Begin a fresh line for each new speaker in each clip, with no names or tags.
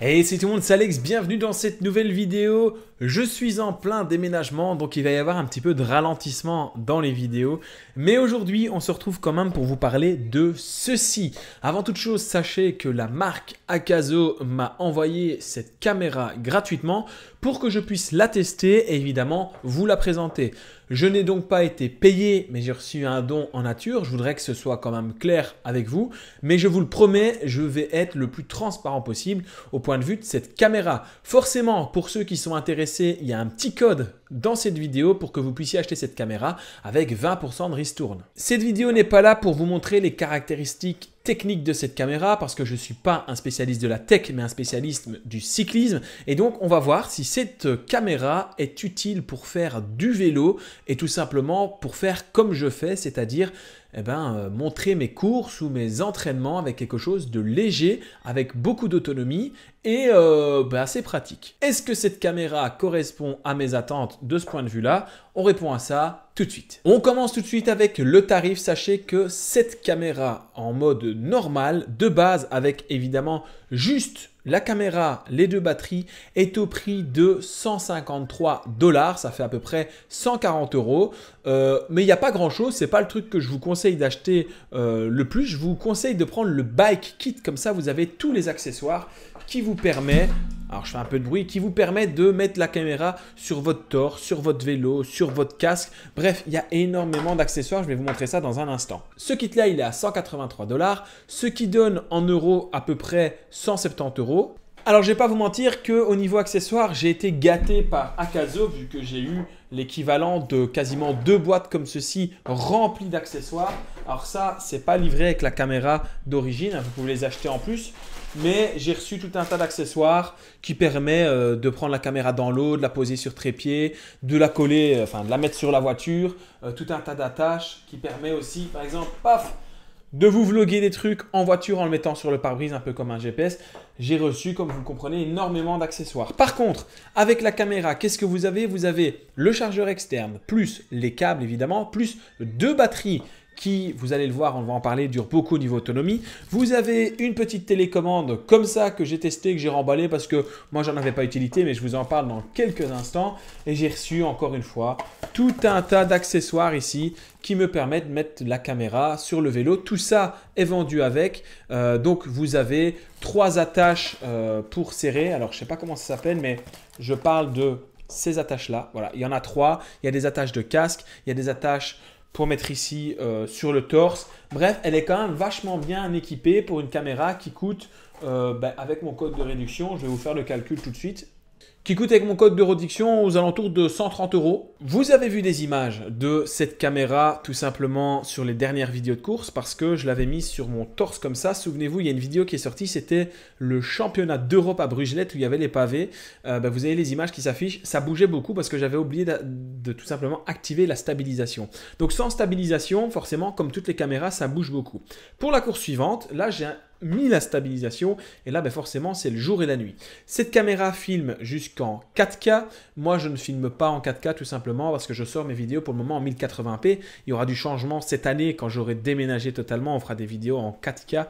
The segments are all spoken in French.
Hey, c'est tout le monde, c'est Alex, bienvenue dans cette nouvelle vidéo. Je suis en plein déménagement, donc il va y avoir un petit peu de ralentissement dans les vidéos. Mais aujourd'hui, on se retrouve quand même pour vous parler de ceci. Avant toute chose, sachez que la marque Akazo m'a envoyé cette caméra gratuitement pour que je puisse la tester et évidemment vous la présenter. Je n'ai donc pas été payé, mais j'ai reçu un don en nature. Je voudrais que ce soit quand même clair avec vous. Mais je vous le promets, je vais être le plus transparent possible au point de vue de cette caméra. Forcément, pour ceux qui sont intéressés, il y a un petit code dans cette vidéo pour que vous puissiez acheter cette caméra avec 20% de ristourne. Cette vidéo n'est pas là pour vous montrer les caractéristiques techniques de cette caméra parce que je ne suis pas un spécialiste de la tech mais un spécialiste du cyclisme et donc on va voir si cette caméra est utile pour faire du vélo et tout simplement pour faire comme je fais, c'est-à-dire montrer mes courses ou mes entraînements avec quelque chose de léger, avec beaucoup d'autonomie et assez pratique. Est-ce que cette caméra correspond à mes attentes de ce point de vue-là? On répond à ça tout de suite. On commence tout de suite avec le tarif. Sachez que cette caméra en mode normal, de base, avec évidemment juste la caméra, les deux batteries, est au prix de 153 $. Ça fait à peu près 140 €. Mais il n'y a pas grand-chose. Ce n'est pas le truc que je vous conseille d'acheter le plus. Je vous conseille de prendre le Bike Kit. Comme ça, vous avez tous les accessoires qui vous permet, alors je fais un peu de bruit, qui vous permet de mettre la caméra sur votre torse, sur votre vélo, sur votre casque. Bref, il y a énormément d'accessoires. Je vais vous montrer ça dans un instant. Ce kit-là, il est à 183 $, ce qui donne en euros à peu près 170 €. Alors, je ne vais pas vous mentir qu'au niveau accessoires, j'ai été gâté par Akazo vu que j'ai eu l'équivalent de quasiment 2 boîtes comme ceci remplies d'accessoires. Alors ça, c'est pas livré avec la caméra d'origine, vous pouvez les acheter en plus. Mais j'ai reçu tout un tas d'accessoires qui permet de prendre la caméra dans l'eau, de la poser sur trépied, de la coller, de la mettre sur la voiture, tout un tas d'attaches qui permet aussi, par exemple, paf, de vous vlogger des trucs en voiture en le mettant sur le pare-brise, un peu comme un GPS. J'ai reçu, comme vous le comprenez, énormément d'accessoires. Par contre, avec la caméra, qu'est-ce que vous avez? Vous avez le chargeur externe, plus les câbles évidemment, plus 2 batteries qui, vous allez le voir, on va en parler, dure beaucoup au niveau autonomie. Vous avez une petite télécommande comme ça que j'ai testé, que j'ai remballé parce que moi, j'en avais pas utilité, mais je vous en parle dans quelques instants. Et j'ai reçu, encore une fois, tout un tas d'accessoires ici qui me permettent de mettre la caméra sur le vélo. Tout ça est vendu avec. Donc, vous avez 3 attaches pour serrer. Alors, je ne sais pas comment ça s'appelle, mais je parle de ces attaches-là. Voilà, il y en a 3. Il y a des attaches de casque, il y a des attaches pour mettre ici sur le torse. Bref, elle est quand même vachement bien équipée pour une caméra qui coûte, avec mon code de réduction, je vais vous faire le calcul tout de suite, qui coûte avec mon code de réduction aux alentours de 130 €. Vous avez vu des images de cette caméra tout simplement sur les dernières vidéos de course parce que je l'avais mise sur mon torse comme ça. Souvenez-vous, il y a une vidéo qui est sortie, c'était le championnat d'Europe à Brugelette où il y avait les pavés. Vous avez les images qui s'affichent. Ça bougeait beaucoup parce que j'avais oublié de tout simplement activer la stabilisation. Donc sans stabilisation, forcément, comme toutes les caméras, ça bouge beaucoup. Pour la course suivante, là j'ai mis la stabilisation et là forcément c'est le jour et la nuit. Cette caméra filme jusqu'en 4K. Moi je ne filme pas en 4K tout simplement parce que je sors mes vidéos pour le moment en 1080p. Il y aura du changement cette année quand j'aurai déménagé totalement. On fera des vidéos en 4K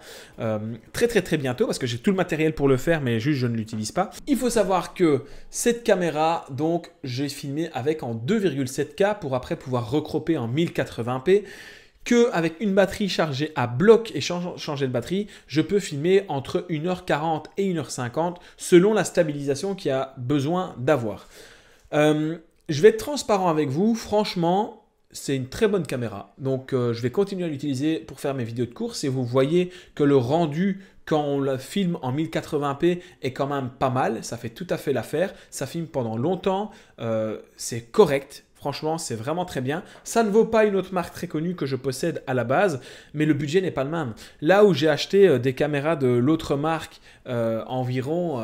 très bientôt parce que j'ai tout le matériel pour le faire mais juste je ne l'utilise pas. Il faut savoir que cette caméra donc j'ai filmé avec en 2,7K pour après pouvoir recropper en 1080p. Qu'avec une batterie chargée à bloc et changer de batterie, je peux filmer entre 1h40 et 1h50 selon la stabilisation qu'il y a besoin d'avoir. Je vais être transparent avec vous, franchement, c'est une très bonne caméra. Donc, je vais continuer à l'utiliser pour faire mes vidéos de course et vous voyez que le rendu quand on la filme en 1080p est quand même pas mal, ça fait tout à fait l'affaire, ça filme pendant longtemps, c'est correct. Franchement, c'est vraiment très bien. Ça ne vaut pas une autre marque très connue que je possède à la base, mais le budget n'est pas le même. Là où j'ai acheté des caméras de l'autre marque environ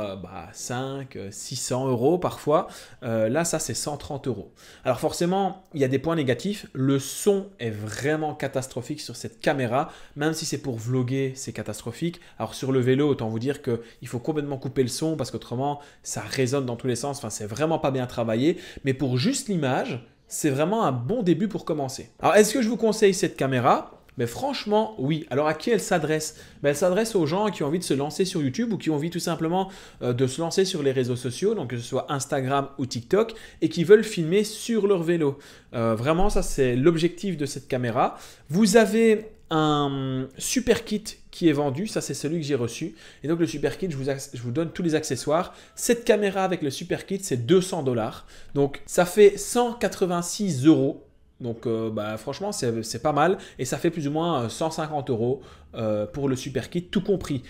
600 € parfois, là ça c'est 130 €. Alors forcément, il y a des points négatifs. Le son est vraiment catastrophique sur cette caméra, même si c'est pour vlogger, c'est catastrophique. Alors sur le vélo, autant vous dire qu'il faut complètement couper le son parce qu'autrement, ça résonne dans tous les sens. Enfin, c'est vraiment pas bien travaillé. Mais pour juste l'image, c'est vraiment un bon début pour commencer. Alors, est-ce que je vous conseille cette caméra? Mais franchement, oui. Alors à qui elle s'adresse? Elle s'adresse aux gens qui ont envie de se lancer sur YouTube ou qui ont envie tout simplement de se lancer sur les réseaux sociaux, donc que ce soit Instagram ou TikTok, et qui veulent filmer sur leur vélo. Vraiment, ça c'est l'objectif de cette caméra. Vous avez un super kit qui est vendu, ça c'est celui que j'ai reçu. Et donc le super kit, je vous donne tous les accessoires. Cette caméra avec le super kit, c'est 200 $. Donc ça fait 186 €. Donc franchement, c'est pas mal et ça fait plus ou moins 150 € pour le super kit, tout compris.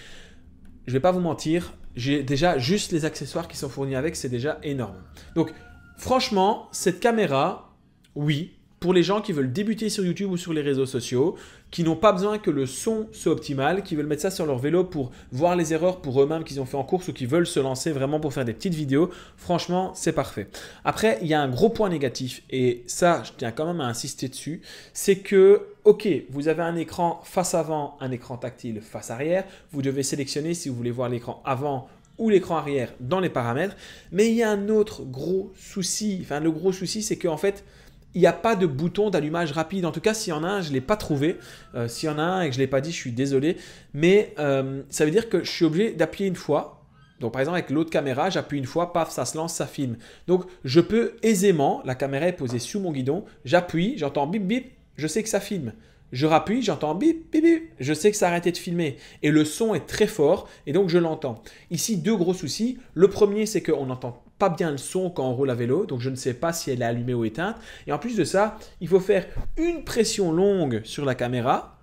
Je vais pas vous mentir, j'ai déjà juste les accessoires qui sont fournis avec, c'est déjà énorme. Donc franchement, cette caméra, oui, pour les gens qui veulent débuter sur YouTube ou sur les réseaux sociaux, qui n'ont pas besoin que le son soit optimal, qui veulent mettre ça sur leur vélo pour voir les erreurs pour eux-mêmes qu'ils ont fait en course ou qui veulent se lancer vraiment pour faire des petites vidéos, franchement, c'est parfait. Après, il y a un gros point négatif et ça, je tiens quand même à insister dessus, c'est que, ok, vous avez un écran face avant, un écran tactile face arrière, vous devez sélectionner si vous voulez voir l'écran avant ou l'écran arrière dans les paramètres, mais il y a un autre gros souci, enfin le gros souci, c'est qu'en fait, il n'y a pas de bouton d'allumage rapide. En tout cas, s'il y en a un, je ne l'ai pas trouvé. S'il y en a un et que je ne l'ai pas dit, je suis désolé. Mais ça veut dire que je suis obligé d'appuyer une fois. Donc, par exemple, avec l'autre caméra, j'appuie une fois, paf, ça se lance, ça filme. Donc, je peux aisément, la caméra est posée sous mon guidon, j'appuie, j'entends bip bip, je sais que ça filme. Je rappuie, j'entends bip, bip, bip, je sais que ça a arrêté de filmer. Et le son est très fort et donc je l'entends. Ici, deux gros soucis. Le premier, c'est qu'on n'entend pas bien le son quand on roule à vélo, donc je ne sais pas si elle est allumée ou éteinte. Et en plus de ça, il faut faire une pression longue sur la caméra,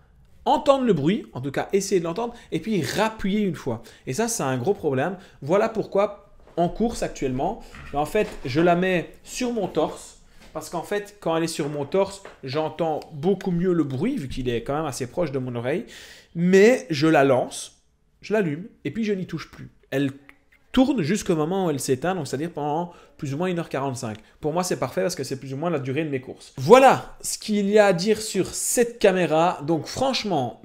entendre le bruit, en tout cas essayer de l'entendre, et puis rappuyer une fois. Et ça, c'est un gros problème. Voilà pourquoi en course actuellement, en fait, je la mets sur mon torse. Parce qu'en fait, quand elle est sur mon torse, j'entends beaucoup mieux le bruit, vu qu'il est quand même assez proche de mon oreille. Mais je la lance, je l'allume, et puis je n'y touche plus. Elle tourne jusqu'au moment où elle s'éteint, donc c'est-à-dire pendant plus ou moins 1h45. Pour moi, c'est parfait parce que c'est plus ou moins la durée de mes courses. Voilà ce qu'il y a à dire sur cette caméra. Donc franchement,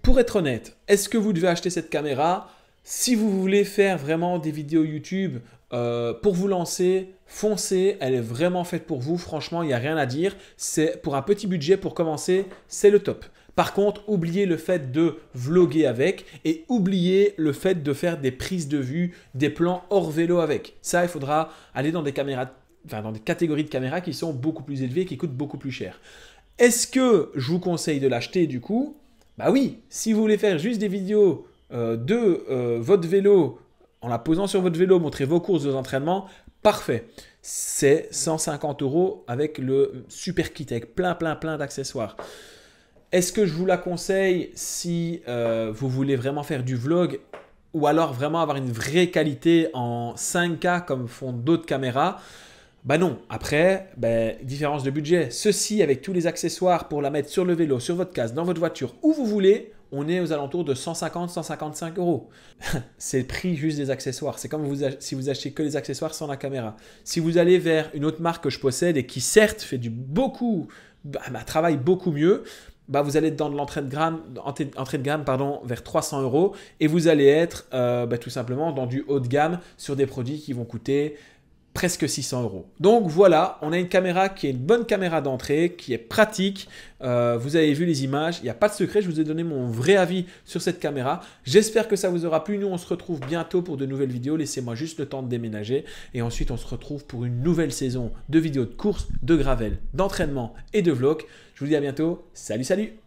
pour être honnête, est-ce que vous devez acheter cette caméra? Si vous voulez faire vraiment des vidéos YouTube pour vous lancer, foncez, elle est vraiment faite pour vous. Franchement, il n'y a rien à dire. C'est pour un petit budget pour commencer, c'est le top. Par contre, oubliez le fait de vlogger avec et oubliez le fait de faire des prises de vue, des plans hors vélo avec. Ça, il faudra aller dans des caméras, dans des catégories de caméras qui sont beaucoup plus élevées, qui coûtent beaucoup plus cher. Est-ce que je vous conseille de l'acheter du coup? Bah oui, si vous voulez faire juste des vidéos de votre vélo, en la posant sur votre vélo, montrer vos courses, vos entraînements, parfait. C'est 150 € avec le super kit, avec plein d'accessoires. Est-ce que je vous la conseille si vous voulez vraiment faire du vlog ou alors vraiment avoir une vraie qualité en 5K comme font d'autres caméras? Bah non. Après, différence de budget. Ceci avec tous les accessoires pour la mettre sur le vélo, sur votre casque, dans votre voiture, où vous voulez, on est aux alentours de 150-155 €. C'est le prix juste des accessoires. C'est comme si vous achetez que les accessoires sans la caméra. Si vous allez vers une autre marque que je possède et qui certes fait travaille beaucoup mieux, vous allez être dans de entrée de gamme vers 300 € et vous allez être tout simplement dans du haut de gamme sur des produits qui vont coûter presque 600 €. Donc voilà, on a une caméra qui est une bonne caméra d'entrée, qui est pratique. Vous avez vu les images, il n'y a pas de secret, je vous ai donné mon vrai avis sur cette caméra. J'espère que ça vous aura plu. Nous, on se retrouve bientôt pour de nouvelles vidéos. Laissez-moi juste le temps de déménager. Et ensuite, on se retrouve pour une nouvelle saison de vidéos de course, de gravel, d'entraînement et de vlog. Je vous dis à bientôt. Salut, salut!